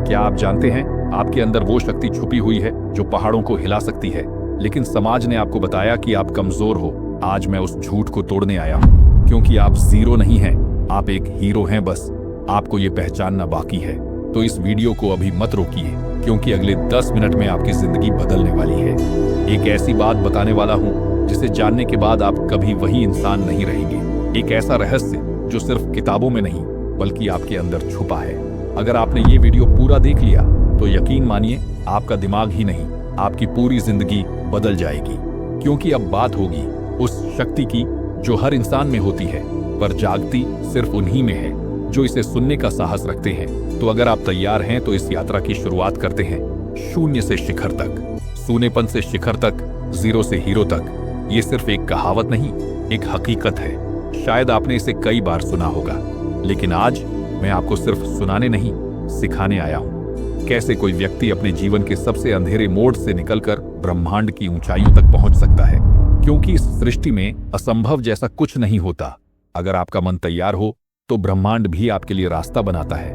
क्या आप जानते हैं, आपके अंदर वो शक्ति छुपी हुई है जो पहाड़ों को हिला सकती है, लेकिन समाज ने आपको बताया कि आप कमजोर हो। आज मैं उस झूठ को तोड़ने आया हूँ, क्योंकि आप जीरो नहीं हैं, आप एक हीरो हैं। बस आपको ये पहचानना बाकी है। तो इस वीडियो को अभी मत रोकिए, क्योंकि अगले 10 मिनट में आपकी जिंदगी बदलने वाली है। एक ऐसी बात बताने वाला हूँ जिसे जानने के बाद आप कभी वही इंसान नहीं रहेंगे। एक ऐसा रहस्य जो सिर्फ किताबों में नहीं बल्कि आपके अंदर छुपा है। अगर आपने ये वीडियो पूरा देख लिया तो यकीन मानिए, आपका दिमाग ही नहीं, आपकी पूरी जिंदगी बदल जाएगी। क्योंकि अब बात होगी उस शक्ति की जो हर इंसान में होती है, पर जागती सिर्फ उन्हीं में है जो इसे सुनने का साहस रखते हैं। तो अगर आप तैयार हैं तो इस यात्रा की शुरुआत करते हैं। शून्य से शिखर तक, सूनेपन से शिखर तक, जीरो से हीरो तक। ये सिर्फ एक कहावत नहीं, एक हकीकत है। शायद आपने इसे कई बार सुना होगा, लेकिन आज मैं आपको सिर्फ सुनाने नहीं, सिखाने आया हूं। कैसे कोई व्यक्ति अपने जीवन के सबसे अंधेरे मोड़ से निकलकर ब्रह्मांड की ऊंचाइयों तक पहुंच सकता है। क्योंकि इस सृष्टि में असंभव जैसा कुछ नहीं होता। अगर आपका मन तैयार हो तो ब्रह्मांड भी आपके लिए रास्ता बनाता है।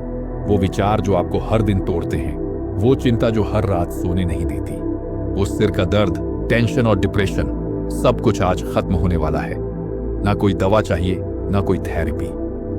वो विचार जो आपको हर दिन तोड़ते हैं, वो चिंता जो हर रात सोने नहीं देती, वो सिर का दर्द, टेंशन और डिप्रेशन, सब कुछ आज खत्म होने वाला है। ना कोई दवा चाहिए, ना कोई थेरेपी।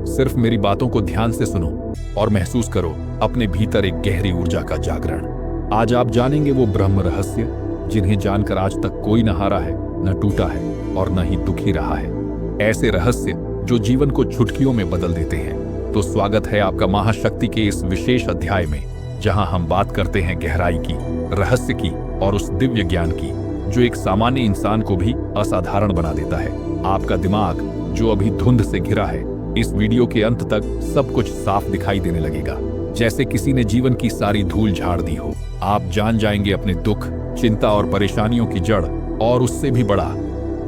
सिर्फ मेरी बातों को ध्यान से सुनो और महसूस करो अपने भीतर एक गहरी ऊर्जा का जागरण। आज आप जानेंगे वो ब्रह्म रहस्य जिन्हें जानकर आज तक कोई न हारा है, न टूटा है और न ही दुखी रहा है। ऐसे रहस्य जो जीवन को चुटकियों में बदल देते हैं। तो स्वागत है आपका महाशक्ति के इस विशेष अध्याय में, जहां हम बात करते हैं गहराई की, रहस्य की और उस दिव्य ज्ञान की जो एक सामान्य इंसान को भी असाधारण बना देता है। आपका दिमाग जो अभी धुंध से घिरा है, इस वीडियो के अंत तक सब कुछ साफ दिखाई देने लगेगा, जैसे किसी ने जीवन की सारी धूल झाड़ दी हो। आप जान जाएंगे अपने दुख, चिंता और परेशानियों की जड़, और उससे भी बड़ा,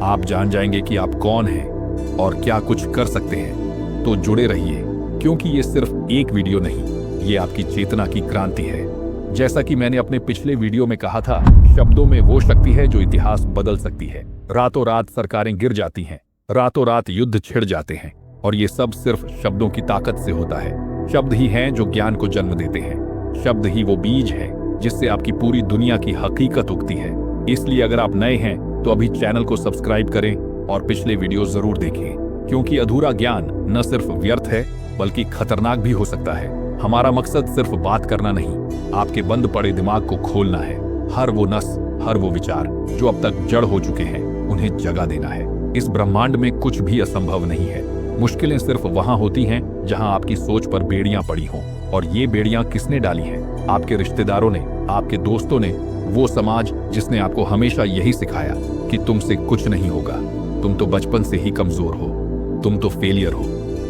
आप जान जाएंगे कि आप कौन हैं और क्या कुछ कर सकते हैं। तो जुड़े रहिए, क्योंकि ये सिर्फ एक वीडियो नहीं, ये आपकी चेतना की क्रांति है। जैसा कि मैंने अपने पिछले वीडियो में कहा था, शब्दों में वो शक्ति है जो इतिहास बदल सकती है। रातों रात सरकारें गिर जाती हैं, रातों रात युद्ध छिड़ जाते हैं, और ये सब सिर्फ शब्दों की ताकत से होता है। शब्द ही हैं जो ज्ञान को जन्म देते हैं। शब्द ही वो बीज है जिससे आपकी पूरी दुनिया की हकीकत उगती है। इसलिए अगर आप नए हैं तो अभी चैनल को सब्सक्राइब करें और पिछले वीडियो जरूर देखें, क्योंकि अधूरा ज्ञान न सिर्फ व्यर्थ है बल्कि खतरनाक भी हो सकता है। हमारा मकसद सिर्फ बात करना नहीं, आपके बंद पड़े दिमाग को खोलना है। हर वो नस, हर वो विचार जो अब तक जड़ हो चुके हैं, उन्हें जगा देना है। इस ब्रह्मांड में कुछ भी असंभव नहीं है। मुश्किलें सिर्फ वहां होती हैं जहां आपकी सोच पर बेड़ियां पड़ी हों। और ये बेड़ियां किसने डाली हैं? आपके रिश्तेदारों ने, आपके दोस्तों ने, वो समाज जिसने आपको हमेशा यही सिखाया कि तुमसे कुछ नहीं होगा, तुम तो बचपन से ही कमजोर हो, तुम तो फेलियर हो।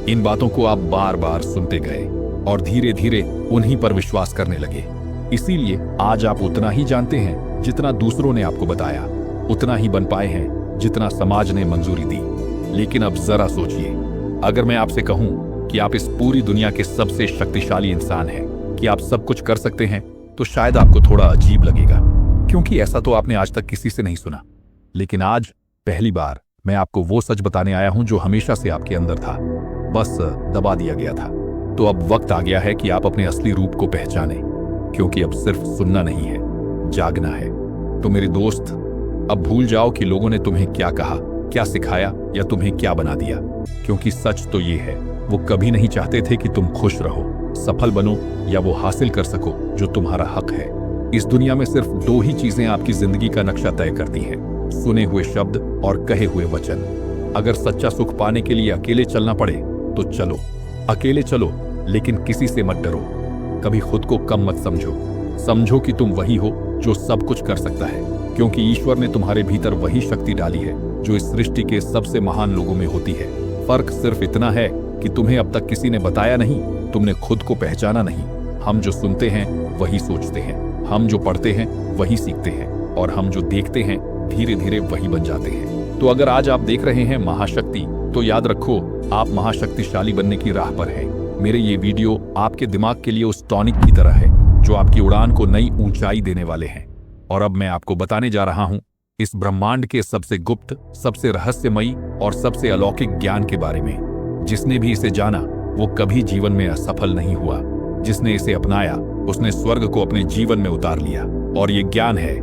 इन बातों को आप बार बार सुनते गए और धीरे धीरे उन्हीं पर विश्वास करने लगे। इसीलिए आज आप उतना ही जानते हैं जितना दूसरों ने आपको बताया, उतना ही बन पाए हैं जितना समाज ने मंजूरी दी। लेकिन अब जरा सोचिए, अगर मैं आपसे कहूं कि आप इस पूरी दुनिया के सबसे शक्तिशाली इंसान हैं, कि आप सब कुछ कर सकते हैं, तो शायद आपको थोड़ा अजीब लगेगा, क्योंकि ऐसा तो आपने आज तक किसी से नहीं सुना। लेकिन आज पहली बार मैं आपको वो सच बताने आया हूं जो हमेशा से आपके अंदर था, बस दबा दिया गया था। तो अब वक्त आ गया है कि आप अपने असली रूप को पहचानें, क्योंकि अब सिर्फ सुनना नहीं है, जागना है। तो मेरे दोस्त, अब भूल जाओ कि लोगों ने तुम्हें क्या कहा, क्या सिखाया या तुम्हें क्या बना दिया, क्योंकि सच तो ये है, वो कभी नहीं चाहते थे कि तुम खुश रहो, सफल बनो या वो हासिल कर सको जो तुम्हारा हक है। इस दुनिया में सिर्फ दो ही चीजें आपकी जिंदगी का नक्शा तय करती हैं, सुने हुए शब्द और कहे हुए वचन। अगर सच्चा सुख पाने के लिए अकेले चलना पड़े तो चलो, अकेले चलो, लेकिन किसी से मत डरो। कभी खुद को कम मत समझो, समझो कि तुम वही हो जो सब कुछ कर सकता है, क्योंकि ईश्वर ने तुम्हारे भीतर वही शक्ति डाली है जो इस सृष्टि के सबसे महान लोगों में होती है। फर्क सिर्फ इतना है कि तुम्हें अब तक किसी ने बताया नहीं, तुमने खुद को पहचाना नहीं। हम जो सुनते हैं वही सोचते हैं, हम जो पढ़ते हैं वही सीखते हैं, और हम जो देखते हैं धीरे धीरे वही बन जाते हैं। तो अगर आज आप देख रहे हैं महाशक्ति, तो याद रखो, आप महाशक्तिशाली बनने की राह पर हैं। मेरे ये वीडियो आपके दिमाग के लिए उस टॉनिक की तरह है जो आपकी उड़ान को नई ऊंचाई देने वाले हैं। और अब मैं आपको बताने जा रहा हूं इस ब्रह्मांड के सबसे गुप्त, सबसे रहस्यमयी और सबसे अलौकिक ज्ञान के बारे में। जिसने भी इसे जाना वो कभी जीवन में असफल नहीं हुआ, जिसने इसे अपनाया उसने स्वर्ग को अपने जीवन में उतार लिया। और ये ज्ञान है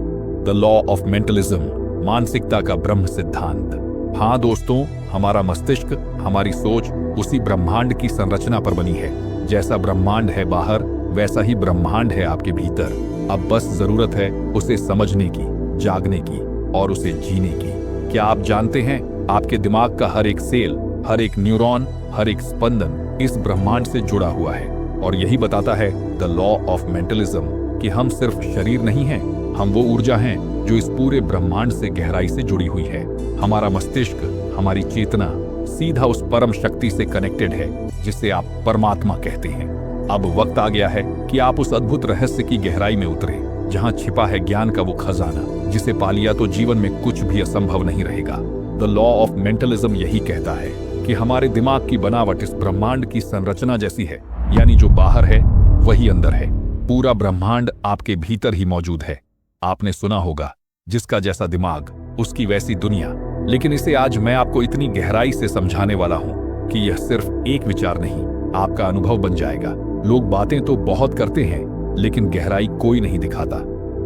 द लॉ ऑफ मेंटलिज्म, मानसिकता का ब्रह्म सिद्धांत। हाँ दोस्तों, हमारा मस्तिष्क, हमारी सोच उसी ब्रह्मांड की संरचना पर बनी है। जैसा ब्रह्मांड है बाहर, वैसा ही ब्रह्मांड है आपके भीतर। अब बस जरूरत है उसे समझने की, जागने की और उसे जीने की। क्या आप जानते हैं, आपके दिमाग का हर एक सेल, हर एक न्यूरॉन, हर एक स्पंदन इस ब्रह्मांड से जुड़ा हुआ है। और यही बताता है द लॉ ऑफ मेंटलिज्म कि हम सिर्फ शरीर नहीं हैं, हम वो ऊर्जा हैं जो इस पूरे ब्रह्मांड से गहराई से जुड़ी हुई है। हमारा मस्तिष्क, हमारी चेतना सीधा उस परम शक्ति से कनेक्टेड है जिसे आप परमात्मा कहते हैं। अब वक्त आ गया है कि आप उस अद्भुत रहस्य की गहराई में उतरे, जहां छिपा है ज्ञान का वो खजाना, जिसे पा लिया तो जीवन में कुछ भी असंभव नहीं रहेगा। द लॉ ऑफ मेंटलिज्म यही कहता है कि हमारे दिमाग की बनावट इस ब्रह्मांड की संरचना जैसी है, यानी जो बाहर है वही अंदर है। पूरा ब्रह्मांड आपके भीतर ही मौजूद है। आपने सुना होगा, जिसका जैसा दिमाग उसकी वैसी दुनिया। लेकिन इसे आज मैं आपको इतनी गहराई से समझाने वाला हूं कि यह सिर्फ एक विचार नहीं, आपका अनुभव बन जाएगा। लोग बातें तो बहुत करते हैं, लेकिन गहराई कोई नहीं दिखाता।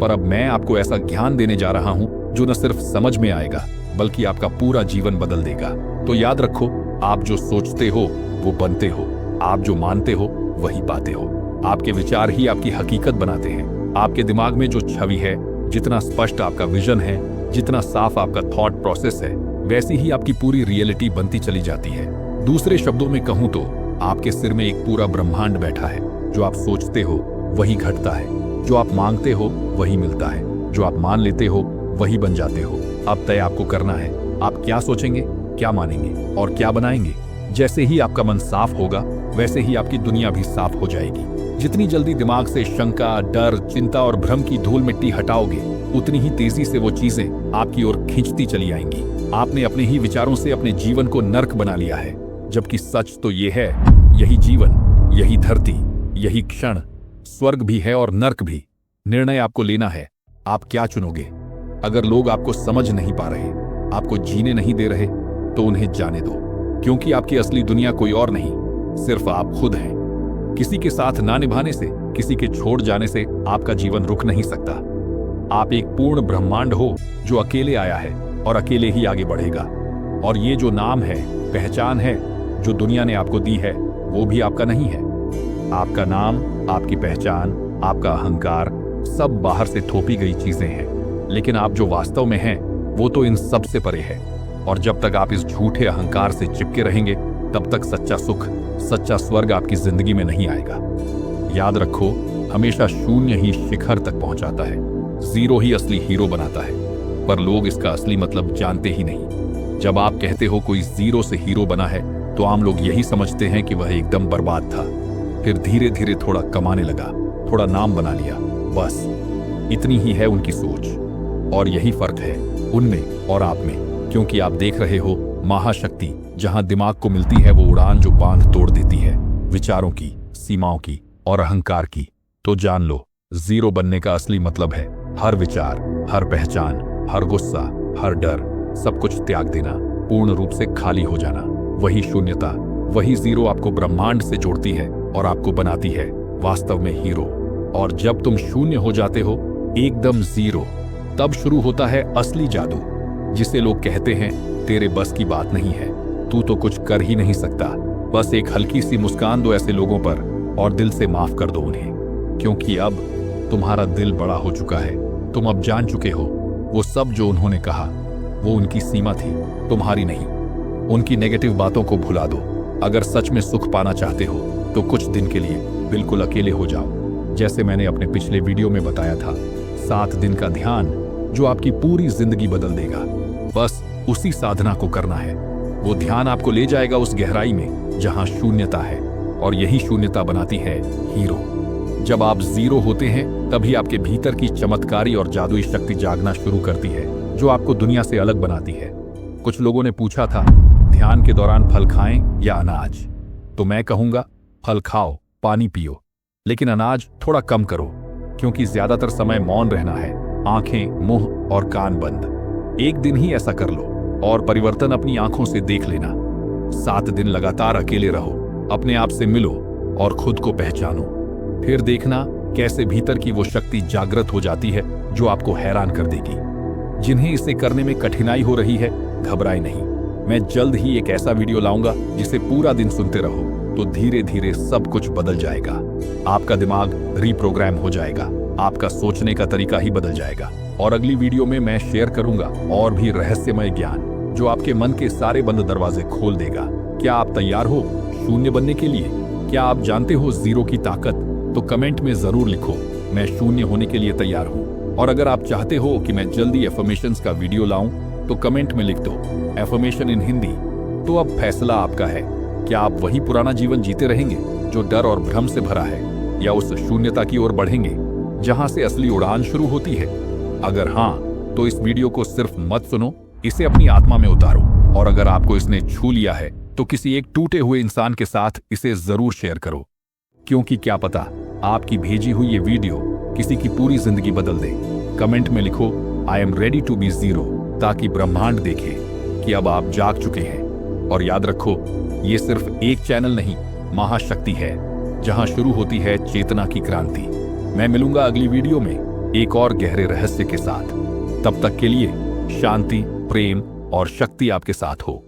पर अब मैं आपको ऐसा ज्ञान देने जा रहा हूं जो न सिर्फ समझ में आएगा, बल्कि आपका पूरा जीवन बदल देगा। तो याद रखो, आप जो सोचते हो वो बनते हो, आप जो मानते हो वही पाते हो। आपके विचार ही आपकी हकीकत बनाते हैं। आपके दिमाग में जो छवि है, जितना स्पष्ट आपका विजन है, जितना साफ आपका थॉट प्रोसेस है, वैसी ही आपकी पूरी रियलिटी बनती चली जाती है। दूसरे शब्दों में कहूं तो आपके सिर में एक पूरा ब्रह्मांड बैठा है। जो आप सोचते हो वही घटता है, जो आप मांगते हो वही मिलता है, जो आप मान लेते हो वही बन जाते हो। अब तय आपको करना है, आप क्या सोचेंगे, क्या मानेंगे और क्या बनाएंगे। जैसे ही आपका मन साफ होगा, वैसे ही आपकी दुनिया भी साफ हो जाएगी। जितनी जल्दी दिमाग से शंका, डर, चिंता और भ्रम की धूल मिट्टी हटाओगे, उतनी ही तेजी से वो चीजें आपकी ओर खींचती चली आएंगी। आपने अपने ही विचारों से अपने जीवन को नर्क बना लिया है, जबकि सच तो ये है, यही जीवन, यही धरती, यही क्षण स्वर्ग भी है और नर्क भी। निर्णय आपको लेना है, आप क्या चुनोगे। अगर लोग आपको समझ नहीं पा रहे, आपको जीने नहीं दे रहे, तो उन्हें जाने दो, क्योंकि आपकी असली दुनिया कोई और नहीं, सिर्फ आप खुद हैं। किसी के साथ ना निभाने से, किसी के छोड़ जाने से आपका जीवन रुक नहीं सकता। आप एक पूर्ण ब्रह्मांड हो जो अकेले आया है और अकेले ही आगे बढ़ेगा। और ये जो नाम है, पहचान है जो दुनिया ने आपको दी है, वो भी आपका नहीं है। आपका नाम, आपकी पहचान, आपका अहंकार सब बाहर से थोपी गई चीजें हैं, लेकिन आप जो वास्तव में हैं वो तो इन सब से परे है। और जब तक आप इस झूठे अहंकार से चिपके रहेंगे, तब तक सच्चा सुख, सच्चा स्वर्ग आपकी जिंदगी में नहीं आएगा। याद रखो, हमेशा शून्य ही शिखर तक पहुंचाता है, जीरो ही असली हीरो बनाता है। पर लोग इसका असली मतलब जानते ही नहीं। जब आप कहते हो कोई जीरो से हीरो बना है, तो आम लोग यही समझते हैं कि वह एकदम बर्बाद था, फिर धीरे धीरे थोड़ा कमाने लगा, थोड़ा नाम बना लिया, बस इतनी ही है उनकी सोच। और यही फर्क है उनमें और आप में, क्योंकि आप देख रहे हो महाशक्ति जहां दिमाग को मिलती है वो उड़ान जो बांध तोड़ देती है, विचारों की, सीमाओं की और अहंकार की। तो जान लो, जीरो बनने का असली मतलब है हर विचार, हर पहचान, हर गुस्सा, हर डर, सब कुछ त्याग देना, पूर्ण रूप से खाली हो जाना। वही शून्यता, वही जीरो आपको ब्रह्मांड से जोड़ती है और आपको बनाती है वास्तव में हीरो। और जब तुम शून्य हो जाते हो, एकदम जीरो, तब शुरू होता है असली जादू, जिसे लोग कहते हैं तेरे बस की बात नहीं है, तू तो कुछ कर ही नहीं सकता। बस एक हल्की सी मुस्कान दो ऐसे लोगों पर और दिल से माफ कर दो उन्हें, क्योंकि अब तुम्हारा दिल बड़ा हो चुका है। तुम अब जान चुके हो, वो सब जो उन्होंने कहा वो उनकी सीमा थी, तुम्हारी नहीं। उनकी नेगेटिव बातों को भुला दो। अगर सच में सुख पाना चाहते हो तो कुछ दिन के लिए बिल्कुल अकेले हो जाओ। जैसे मैंने अपने पिछले वीडियो में बताया था, 7 दिन का ध्यान जो आपकी पूरी जिंदगी बदल देगा। बस उसी साधना को करना है। वो ध्यान आपको ले जाएगा उस गहराई में जहां शून्यता है, और यही शून्यता बनाती है हीरो। जब आप जीरो होते हैं, तभी आपके भीतर की चमत्कारी और जादुई शक्ति जागना शुरू करती है, जो आपको दुनिया से अलग बनाती है। कुछ लोगों ने पूछा था, ध्यान के दौरान फल खाएं या अनाज? तो मैं कहूंगा, फल खाओ, पानी पियो, लेकिन अनाज थोड़ा कम करो, क्योंकि ज्यादातर समय मौन रहना है, आंखें, मुंह और कान बंद। एक दिन ही ऐसा कर लो और परिवर्तन अपनी आंखों से देख लेना। 7 दिन लगातार अकेले रहो, अपने आप से मिलो और खुद को पहचानो। फिर देखना कैसे भीतर की वो शक्ति जागृत हो जाती है जो आपको हैरान कर देगी। जिन्हें इसे करने में कठिनाई हो रही है, घबराए नहीं। मैं जल्द ही एक ऐसा वीडियो लाऊंगा जिसे पूरा दिन सुनते रहो तो धीरे धीरे सब कुछ बदल जाएगा। आपका दिमाग रीप्रोग्राम हो जाएगा, आपका सोचने का तरीका ही बदल जाएगा। और अगली वीडियो में मैं शेयर करूंगा और भी रहस्यमय ज्ञान जो आपके मन के सारे बंद दरवाजे खोल देगा। क्या आप तैयार हो शून्य बनने के लिए? क्या आप जानते हो जीरो की ताकत? तो कमेंट में जरूर लिखो, मैं शून्य होने के लिए तैयार हूँ। और अगर आप चाहते हो कि मैं जल्दी एफर्मेशंस का वीडियो लाऊं तो कमेंट में लिख दो एफर्मेशन इन हिंदी। तो अब फैसला आपका है, क्या आप वही पुराना जीवन जीते रहेंगे जो डर और भ्रम से भरा है, या उस शून्यता की ओर बढ़ेंगे जहां से असली उड़ान शुरू होती है? अगर हाँ, तो इस वीडियो को सिर्फ मत सुनो, इसे अपनी आत्मा में उतारो। और अगर आपको इसने छू लिया है तो किसी एक टूटे हुए इंसान के साथ इसे जरूर शेयर करो, क्योंकि क्या पता आपकी भेजी हुई ये वीडियो किसी की पूरी जिंदगी बदल दे। कमेंट में लिखो I am ready to be zero, ताकि ब्रह्मांड देखे कि अब आप जाग चुके हैं। और याद रखो, ये सिर्फ एक चैनल नहीं, महाशक्ति है जहां शुरू होती है चेतना की क्रांति। मैं मिलूंगा अगली वीडियो में एक और गहरे रहस्य के साथ। तब तक के लिए शांति, प्रेम और शक्ति आपके साथ हो।